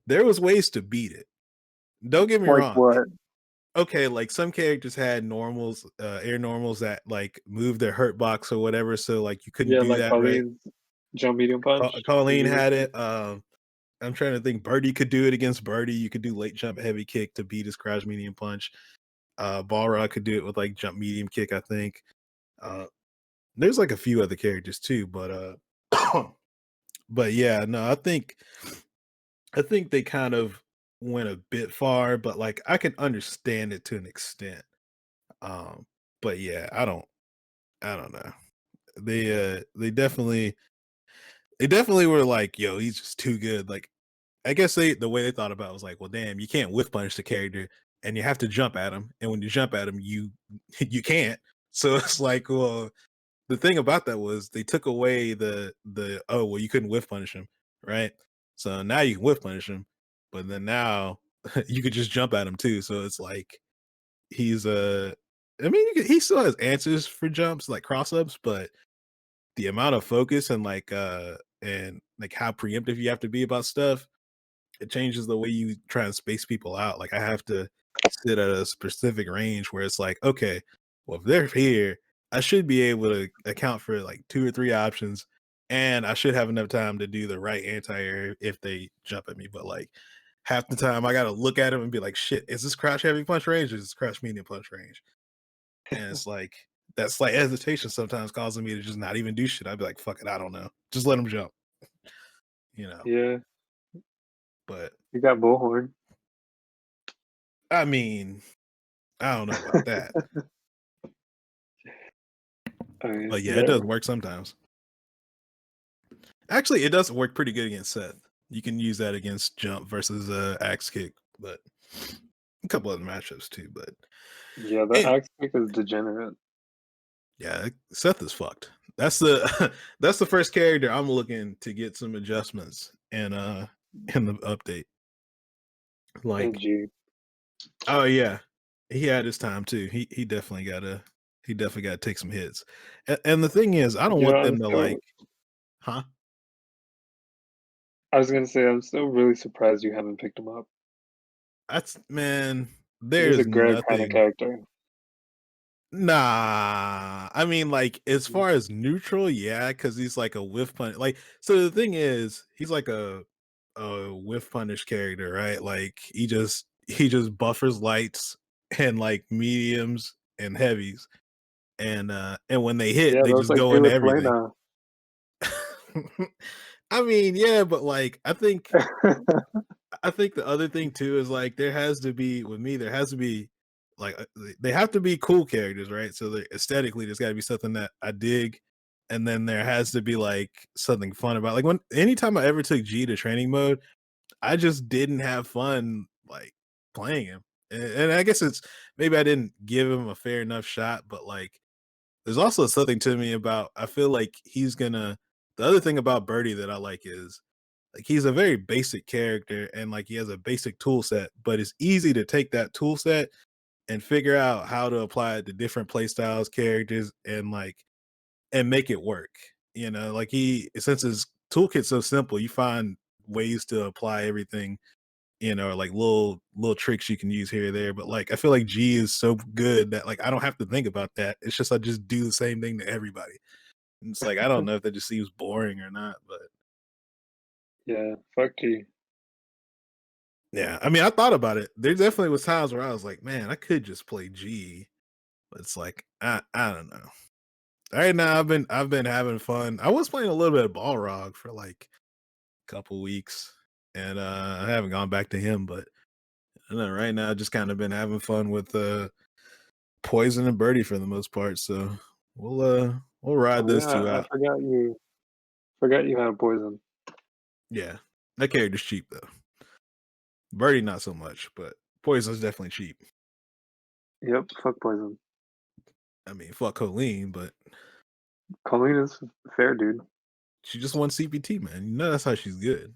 there was ways to beat it. Don't get me Like wrong. what? okay, like some characters had normals, air normals that like move their hurt box or whatever, so like you couldn't Yeah, do like that, right? Colleen's jump medium punch is Colleen really had cool. it. I'm trying to think. Birdie could do it against Birdie. You could do late jump heavy kick to beat his crouch medium punch. Balrog could do it with like jump medium kick, I think. Uh, there's like a few other characters too, but yeah, no, I think they kind of went a bit far, but like I can understand it to an extent. Um, but yeah, I don't know. They definitely were like, yo, he's just too good. Like I guess the way they thought about it was like, well, damn, you can't whiff punish the character and you have to jump at him. And when you jump at him, you you can't. So it's like, well, the thing about that was they took away the oh well you couldn't whiff punish him, right? So now you can whiff punish him, but then now you could just jump at him too. So it's like he's I mean he still has answers for jumps like cross ups, but the amount of focus and like how preemptive you have to be about stuff, it changes the way you try and space people out. Like I have to sit at a specific range where it's like, okay, well, if they're here, I should be able to account for like two or three options, and I should have enough time to do the right anti-air if they jump at me. But like half the time, I got to look at them and be like, shit, is this crouch heavy punch range or is this crouch medium punch range? And it's like that's like hesitation sometimes causing me to just not even do shit. I'd be like, fuck it, I don't know, just let them jump, you know. Yeah, But you got Bullhorn. I mean, I don't know about that. I mean, But yeah, it yeah, does work sometimes. Actually, it does work pretty good against Seth. You can use that against jump versus axe kick, but a couple other matchups too. But yeah, the and axe kick is degenerate. yeah, Seth is fucked. That's the that's the first character I'm looking to get some adjustments and in the update. Like, AG. oh yeah, he had his time too. He definitely gotta take some hits. And the thing is, I don't You know, want them to like, huh? I was gonna say I'm still really surprised you haven't picked him up. That's man, He's a there's Greg kind of nothing. character. Nah, I mean, like as far as neutral, yeah, because he's like a whiff punish. Like, so the thing is, he's like a whiff punish character, right? Like he just buffers lights and like mediums and heavies, and when they hit, Yeah, they that's just like go into Felix everything. Lena. I mean, yeah, but like I think the other thing too is like there has to be with me there has to be like they have to be cool characters, right? So aesthetically there's got to be something that I dig, and then there has to be like something fun about like when anytime I ever took G to training mode, I just didn't have fun like playing him, and I guess it's maybe I didn't give him a fair enough shot, but like there's also something to me about I feel like he's gonna the other thing about Birdie that I like is like he's a very basic character and like he has a basic tool set, but it's easy to take that tool set and figure out how to apply it to different play styles, characters, and like and make it work. You know, like he since his toolkit's so simple, you find ways to apply everything, like little tricks you can use here or there. But like I feel like G is so good that like I don't have to think about that. It's just I just do the same thing to everybody. And it's like I don't know if that just seems boring or not, but Yeah, fuck G. yeah, I mean, I thought about it. There definitely was times where I was like, "Man, I could just play G," but it's like I don't know. Right now, I've been having fun. I was playing a little bit of Balrog for like a couple weeks, and I haven't gone back to him. But I don't know, right now, I've just kind of been having fun with Poison and Birdie for the most part. So we'll ride Oh those yeah, two I out. forgot you had poison. Yeah, that character's cheap though. Birdie not so much, but Poison's definitely cheap. Yep, fuck poison. I mean, fuck Colleen, but Colleen is fair, dude. she just won CPT, man. You know that's how she's good,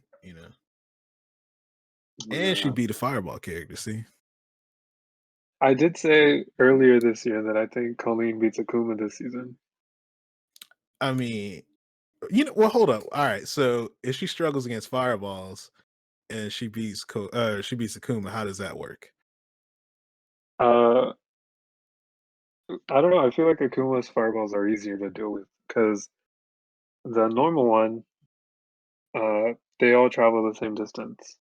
And she Yeah. beat a fireball character, see? I did say earlier this year that I think Colleen beats Akuma this season. I mean, well, hold up. All right, so if she struggles against fireballs and she beats Akuma, how does that work? Uh, I don't know. I feel like Akuma's fireballs are easier to deal with because the normal one, they all travel the same distance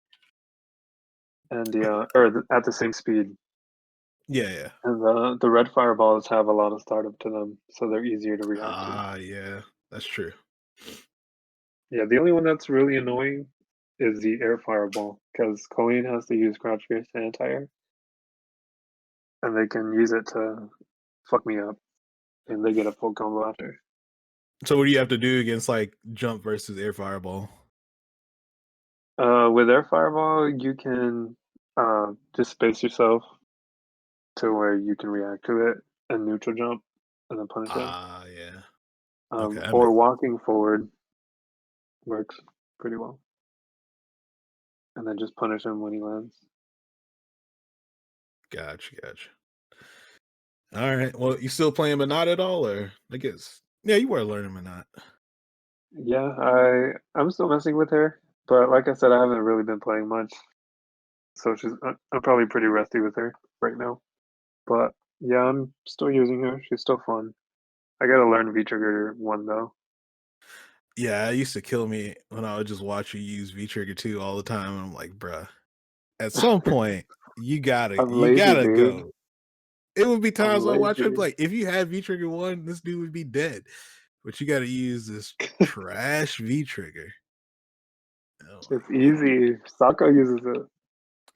and at the same speed. Yeah, yeah. And the red fireballs have a lot of startup to them, so they're easier to react to. Ah, yeah, that's true. Yeah, the only one that's really annoying is the air fireball because Colleen has to use crouch face anti-air, and they can use it to fuck me up, and they get a full combo after. So what do you have to do against like jump versus air fireball? With air fireball, you can just space yourself to where you can react to it and neutral jump and then punish him. Ah, yeah. Okay, that Or makes walking forward works pretty well, and then just punish him when he lands. gotcha. All right. Well, you still playing Monot at all, or I guess yeah, you were learning Monot. Yeah, I'm still messing with her, but like I said, I haven't really been playing much, so I'm probably pretty rusty with her right now. But yeah, I'm still using her. She's still fun. I gotta learn V trigger one though. Yeah, it used to kill me when I would just watch you use V Trigger 2 all the time. And I'm like, bruh, at some point I'm you lazy, gotta dude. go. It would be I'm times I watch him lazy. like if you had V Trigger 1, this dude would be dead. But you gotta use this trash V Trigger. Oh It's my god. easy. Sako uses it.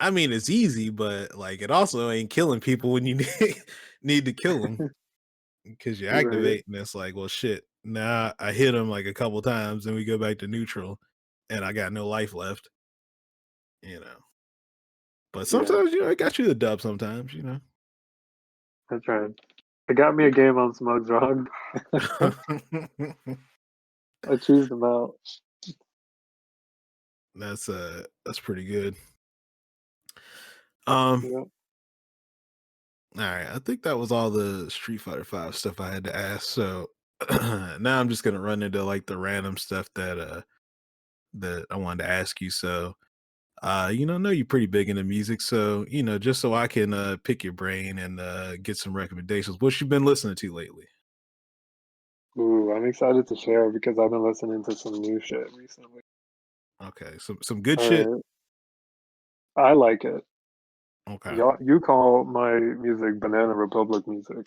I mean, it's easy, but like it also ain't killing people when you need to kill them because you You're right. activate, and it's like, well, shit. Nah, I hit him like a couple times, and we go back to neutral, and I got no life left. You know, but Yeah, sometimes it got you the dub. Sometimes that's right. It got me a game on Smug's Rog. I cheesed them out. that's pretty good. Um, Yeah. all right, I think that was all the Street Fighter Five stuff I had to ask. So now I'm just gonna run into like the random stuff that I wanted to ask you. So know you're pretty big into music, so just so I can pick your brain and get some recommendations. What you been listening to lately? Ooh, I'm excited to share because I've been listening to some new shit recently. Okay, some good shit. Alright. I like it. Okay. You call my music Banana Republic music,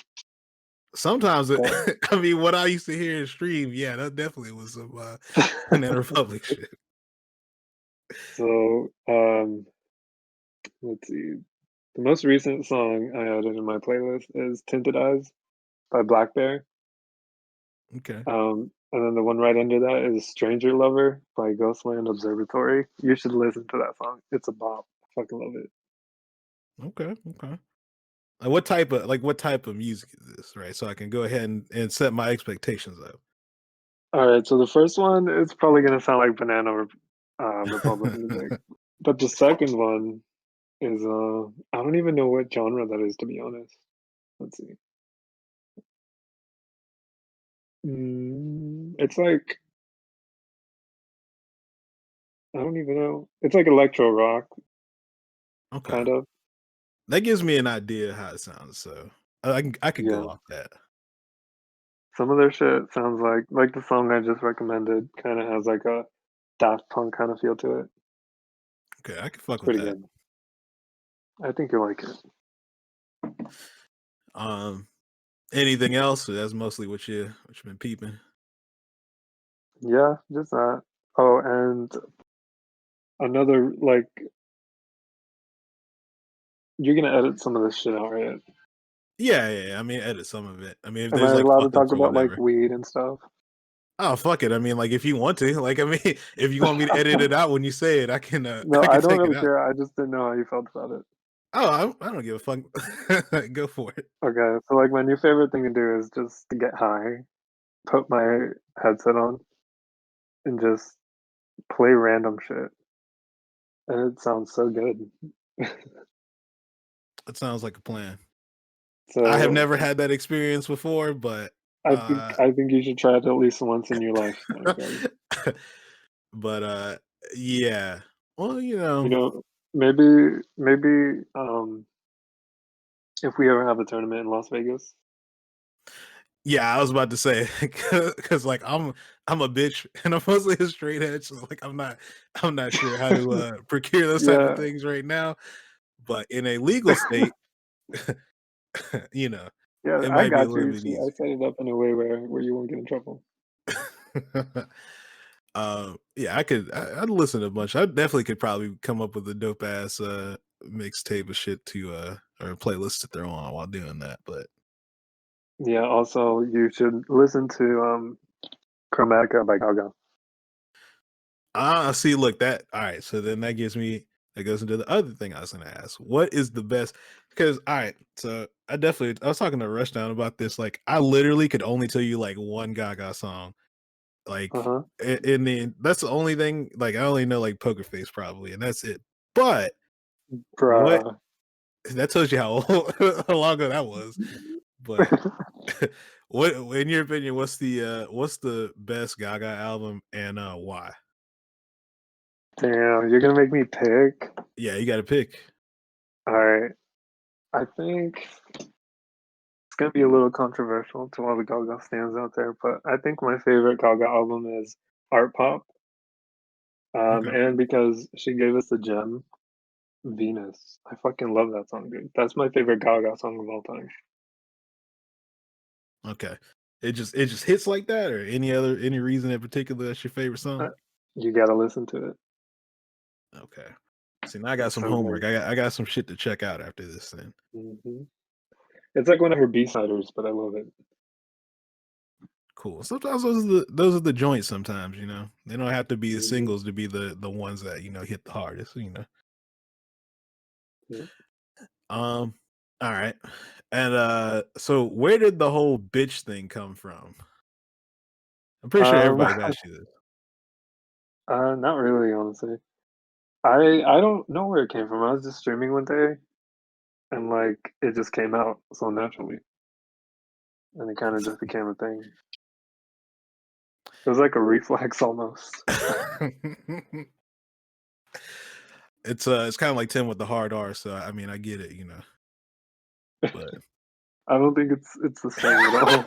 Sometimes it, but I mean, what I used to hear in stream, yeah, that definitely was some Banana Republic shit. so, let's see. The most recent song I added in my playlist is "Tinted Eyes" by Black Bear. Okay. And then the one right under that is "Stranger Lover" by Ghostland Observatory. You should listen to that song. It's a bop. I fucking love it. Okay. What type of music is this, right? So I can go ahead and set my expectations Alright, so the first one is probably gonna sound like Republic up. music, but the second one is, I don't even know what genre that is, to be honest. Let's see. It's like I don't even know. It's like electro rock, Okay. kind of. That gives me an idea how it sounds, so I could go Yeah. off that. Some of their shit sounds like the song I just recommended kinda has like a Daft Punk kinda feel to it. Okay, I can fuck It's with pretty that. good. I think you'll like it. Um, anything else? Or that's mostly what you been peeping. Yeah, just that. Oh, and another like you're gonna edit some of this shit out, right? Yeah. I mean, edit some of it. I mean, if Am I there's like allowed to fuck talk ups or about like whatever. weed and stuff? Oh fuck it. I mean, like if you want to, like I mean, if you want me to edit it out when you say it, No, I I can don't take it really out. care. I just didn't know how you felt about it. Oh, I don't give a fuck. Go for it. Okay, so like my new favorite thing to do is just to get high, put my headset on, and just play random shit, and it sounds so good. It sounds like a plan. I have So never had that experience before, but I think you should try it at least once in your lifetime, buddy. but yeah. Well, You know, maybe If we ever have a tournament in Las Vegas. Yeah, I was about to say because like I'm a bitch and I'm mostly a straight edge, so like I'm not sure how to procure those type of Yeah, things right now. But in a legal state, you know, yeah, it I might be a got little you. bit See, I easier. set it up in a way where you won't get in trouble. Yeah, I'd listen to a bunch. I definitely could probably come up with a dope ass mixtape of shit to or a playlist to throw on while doing that. But Yeah, also you should listen to Chromatica by Gaga. see, look that all right. So then that goes into the other thing I was gonna ask. What is the best? Because all right, so I was talking to Rushdown about this. Like I literally could only tell you like one Gaga song. Like Uh-huh. in the that's the only thing. Like I only know like Poker Face probably, and that's it. But what Bruh. that tells you how how long ago that was. But what, in your opinion, what's the best Gaga album and why? Damn, you're gonna make me pick? Yeah, you got to pick. Alright. I think it's gonna be a little controversial to all the Gaga stands out there, but I think my favorite Gaga album is Art Pop. Okay, And because she gave us the gem, Venus. I fucking love that song, dude. That's my favorite Gaga song of all time. okay. It just hits like that, or any reason in particular that's your favorite song? Uh, you gotta listen to it. Okay. See, now I got It's some so homework. good. I got some shit to check out after this. Then Mhm. It's like one of her B-siders, but I love it. cool. Sometimes those are the joints. Sometimes they don't have to be the Mhm. singles to be the ones that hit the hardest. Yeah. Um, all right. And so where did the whole bitch thing come from? I'm pretty sure Um, everybody's asked you this. not really, honestly. I don't know where it came from. I was just streaming one day and like it just came out so naturally and it kind of just became a thing. It was like a reflex almost. It's kind of like Tim with the hard R, so I mean I get it, but I don't think it's the same at all.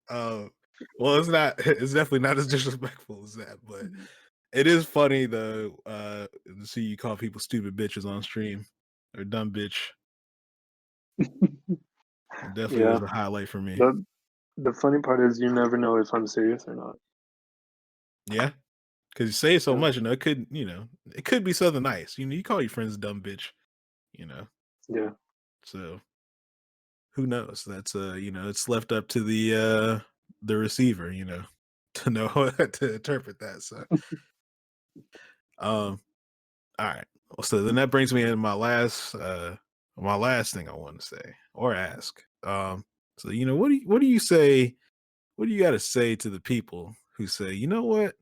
uh, well, it's definitely not as disrespectful as that, but it is funny though, to see you call people stupid bitches on stream or dumb bitch. It definitely Yeah. was a highlight for me. The the funny part is you never know if I'm serious or not. Yeah. 'Cause you say it so Yeah. much, it could be something nice. You call your friends dumb bitch, you know. Yeah. So who knows? That's it's left up to the receiver, to know how to interpret that. So um all right. Well, so then that brings me into my last thing I want to say or ask. So what do you say, what do you gotta say to the people who say, you know what?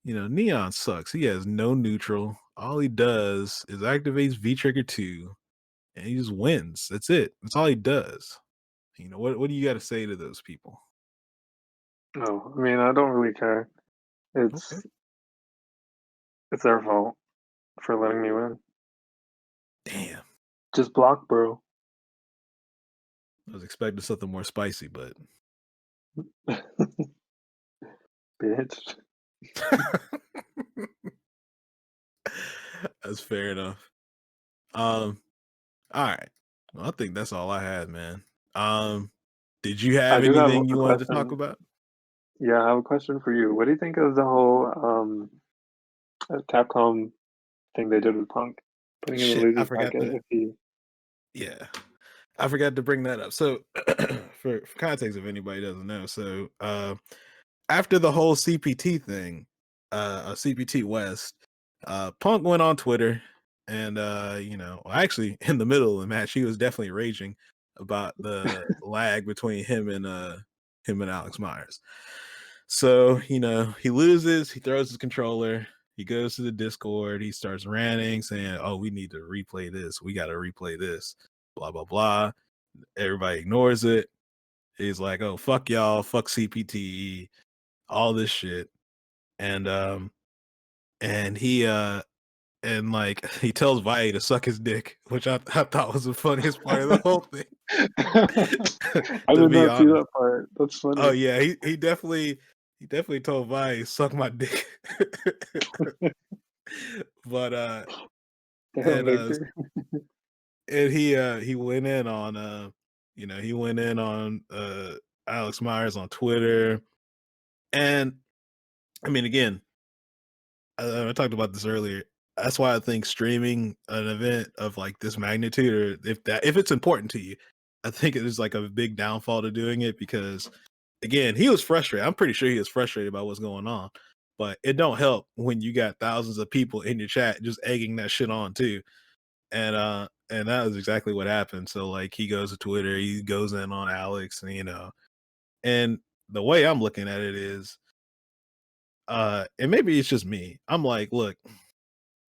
Neon sucks. He has no neutral. All he does is activates V Trigger 2 and he just wins. That's it. That's all he does. What do you got to say to those people? No, I mean I don't really care. Okay. It's their fault for letting me win. Damn. Just block, bro. I was expecting something more spicy, but Bitch. that's fair enough. Um, all right. Well, I think that's all I had, man. Um, did you I have do have anything a you wanted to talk question. about? Yeah, I have a question for you. What do you think of the whole Capcom thing they did with Punk, putting in the Shit, I losers forgot bracket to. if he? Yeah, I forgot to bring that up. So, for context, if anybody doesn't know, so after the whole CPT thing, CPT West, Punk went on Twitter and well, actually in the middle of the match, he was definitely raging about the lag between him and Alex Myers. So, he loses, he throws his controller, he goes to the Discord, he starts ranting, saying, "Oh, we need to replay this, we gotta replay this, blah blah blah." Everybody ignores it. He's like, "Oh, fuck y'all, fuck CPT, all this shit." And and like he tells Vi to suck his dick, which I thought was the funniest part of the whole thing. I To did be not see honest. that part. That's Oh funny. yeah, he definitely told Vi suck my dick. But Damn, and Victor. he went in on he went in on Alex Myers on Twitter. And I mean, again, I talked about this earlier. That's why I think streaming an event of like this magnitude, or if it's important to you, I think it is like a big downfall to doing it because again, he was frustrated. I'm pretty sure he was frustrated about what's going on. But it don't help when you got thousands of people in your chat just egging that shit on too. And that was exactly what happened. So like he goes to Twitter, he goes in on Alex, and and the way I'm looking at it is and maybe it's just me. I'm like, look,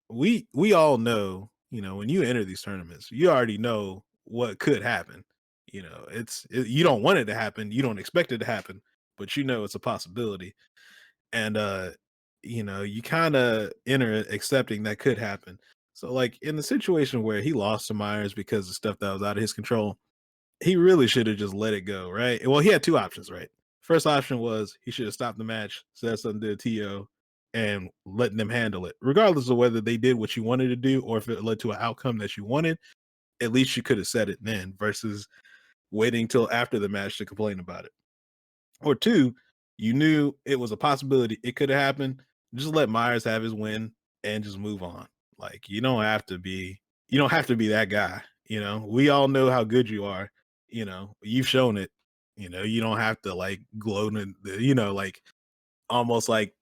we all know, when you enter these tournaments, you already know what could happen. You don't want it to happen, you don't expect it to happen, but you know it's a possibility. And you kind of enter accepting that could happen. So like in the situation where he lost to Myers because of stuff that was out of his control, he really should have just let it go, right? Well, he had two options, right? First option was he should have stopped the match, said something to the TO, and letting them handle it. Regardless of whether they did what you wanted to do or if it led to an outcome that you wanted, at least you could have said it then versus waiting till after the match to complain about it. Or two, you knew it was a possibility it could have happened. Just let Myers have his win and just move on. Like you don't have to be that guy. We all know how good you are. You've shown it. You don't have to like gloat and like almost like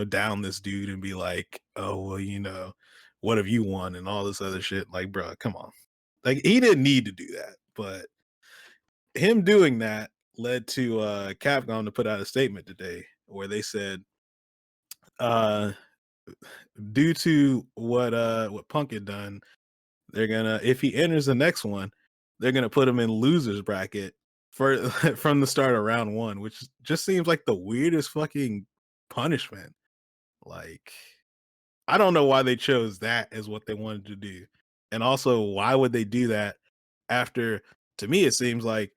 down this dude and be like, oh well, what have you won and all this other shit. Like, bro, come on. Like he didn't need to do that, but him doing that led to Capcom to put out a statement today where they said, uh, due to what Punk had done, they're gonna if he enters the next one, they're gonna put him in losers bracket for from the start of round one, which just seems like the weirdest fucking punishment. Like, I don't know why they chose that as what they wanted to do, and also why would they do that after? To me, it seems like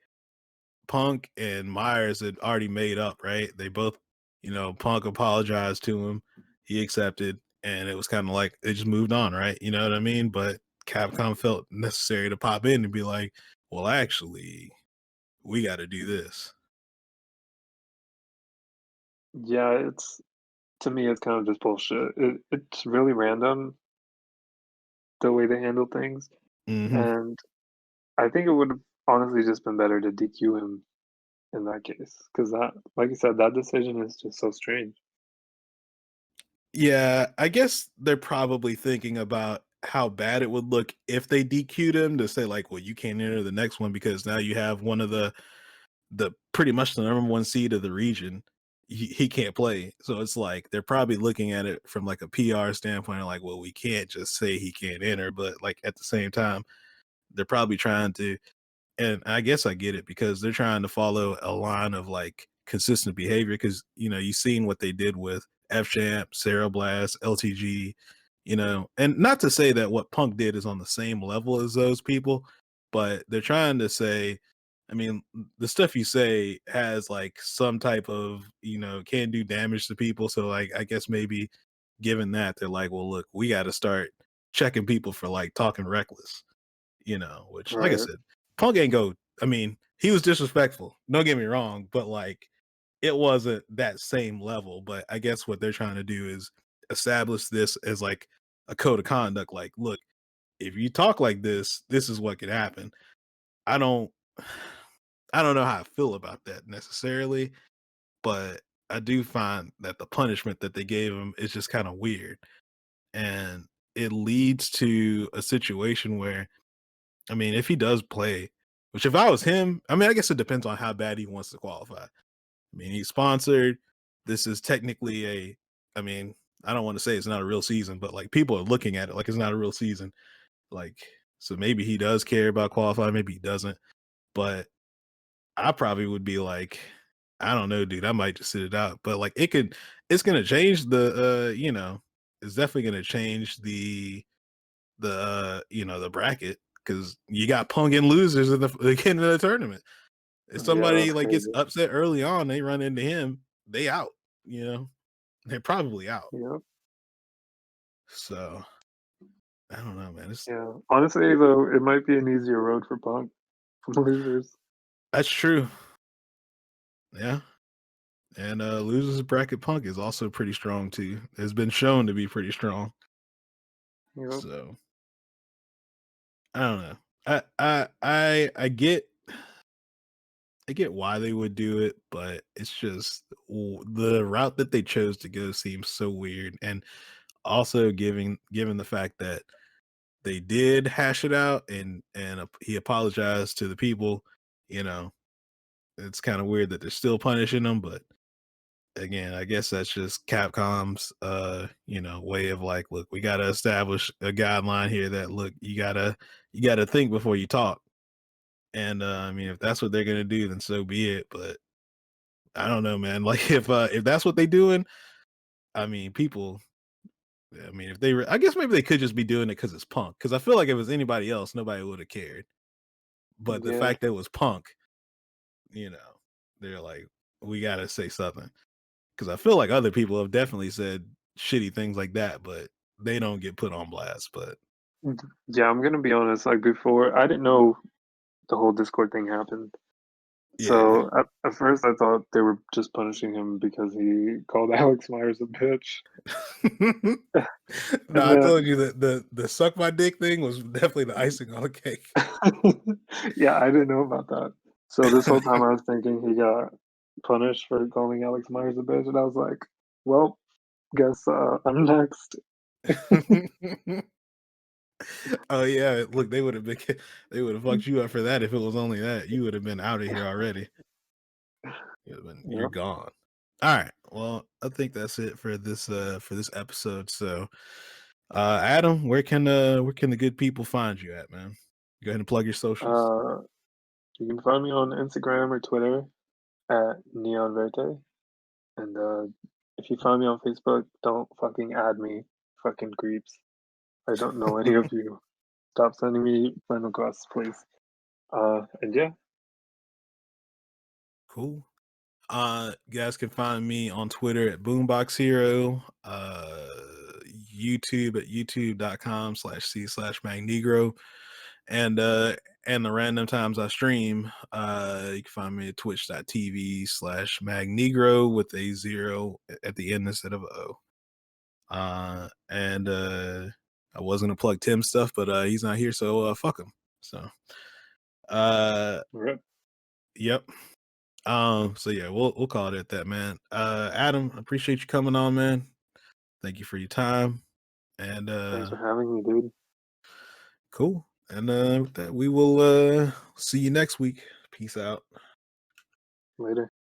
Punk and Myers had already made up, right? They both, Punk apologized to him, he accepted, and it was kind of like they just moved on, right? You know what I mean? But Capcom felt necessary to pop in and be like, well, actually, we got to do this. Yeah, it's to me, it's kind of just bullshit. It's really random the way they handle things, Hmm. and I think it would have honestly just been better to DQ him in that case, because that, like you said, that decision is just so strange. Yeah, I guess they're probably thinking about how bad it would look if they DQ'd him to say like, well, you can't enter the next one because now you have one of the pretty much the number one seed of the region. He can't play. So it's like they're probably looking at it from like a PR standpoint, like, well, we can't just say he can't enter, but like at the same time, they're probably trying to, and I guess I get it because they're trying to follow a line of like consistent behavior because you've seen what they did with F Champ, Sarah Blast, LTG, and not to say that what Punk did is on the same level as those people, but they're trying to say, I mean, the stuff you say has like some type of, can do damage to people. So like I guess maybe given that, they're like, well, look, we got to start checking people for like talking reckless, which like I Right. said, Punk ain't go. I mean, he was disrespectful. Don't get me wrong, but like it wasn't that same level. But I guess what they're trying to do is establish this as like a code of conduct. Like, look, if you talk like this is what could happen. I don't I don't know how I feel about that necessarily, but I do find that the punishment that they gave him is just kind of weird. And it leads to a situation where, I mean, if he does play, which if I was him, I mean, I guess it depends on how bad he wants to qualify. I mean, he's sponsored. This is technically I mean, I don't want to say it's not a real season, but like people are looking at it like it's not a real season. Like, so maybe he does care about qualifying, maybe he doesn't. But I probably would be like, I don't know, dude. I might just sit it out. But like it's gonna change the is definitely going to change the bracket because you got Punk and losers in the beginning of the tournament. If Yeah, somebody that's like gets crazy. upset early on, they run into him, they out. You know, they're probably out. Yep. So I don't know, man. Yeah. Honestly, though, it might be an easier road for Punk from losers. That's true. Yeah. And losers bracket Punk is also pretty strong too. It's been shown to be pretty strong. Yep. So I don't know. I get why they would do it, but it's just the route that they chose to go seems so weird. And also given the fact that they did hash it out and he apologized to the people, you know, it's kind of weird that they're still punishing him, but again, I guess that's just Capcom's way of like, look, we got to establish a guideline here that look, you got to think before you talk. And I mean, if that's what they're going to do, then so be it, but I don't know, man. Like if that's what they doing, I mean, people I mean, if I guess maybe they could just be doing it cuz it's Punk, cuz I feel like if it was anybody else, nobody would have cared. But the Yeah. fact that it was Punk, you know, they're like, we got to say something. Because I feel like other people have definitely said shitty things like that, but they don't get put on blast. But Yeah, I'm gonna be honest, like before I didn't know the whole Discord thing happened. yeah. So at first I thought they were just punishing him because he called Alex Myers a bitch. No, And I then told you that the suck my dick thing was definitely the icing on the cake. yeah, I didn't know about that. So this whole time I was thinking he got punished for calling Alex Myers a bitch, and I was like, well, guess I'm next. Oh yeah, look, they would have fucked you up for that if it was only that. You would have been out of here already. You're Yep. gone. All right. Well, I think that's it for this episode. So Adam, where can the good people find you at, man? Go ahead and plug your socials. Uh, you can find me on Instagram or Twitter at Neon Verte. And if you find me on Facebook, don't fucking add me, fucking creeps. I don't know any of you. Stop sending me friend requests, please. And yeah, Cool. You guys can find me on Twitter at Boombox Hero, YouTube at youtube.com/c/Magnegro. And the random times I stream, you can find me at twitch.tv/Magnegro with a zero at the end instead of a O. And I was gonna plug Tim stuff, but he's not here, so fuck him. So uh rip. yep. So yeah, we'll call it at that, man. Adam, I appreciate you coming on, man. Thank you for your time. And Thanks for having me, dude. cool. And with that, we will see you next week. Peace out. Later.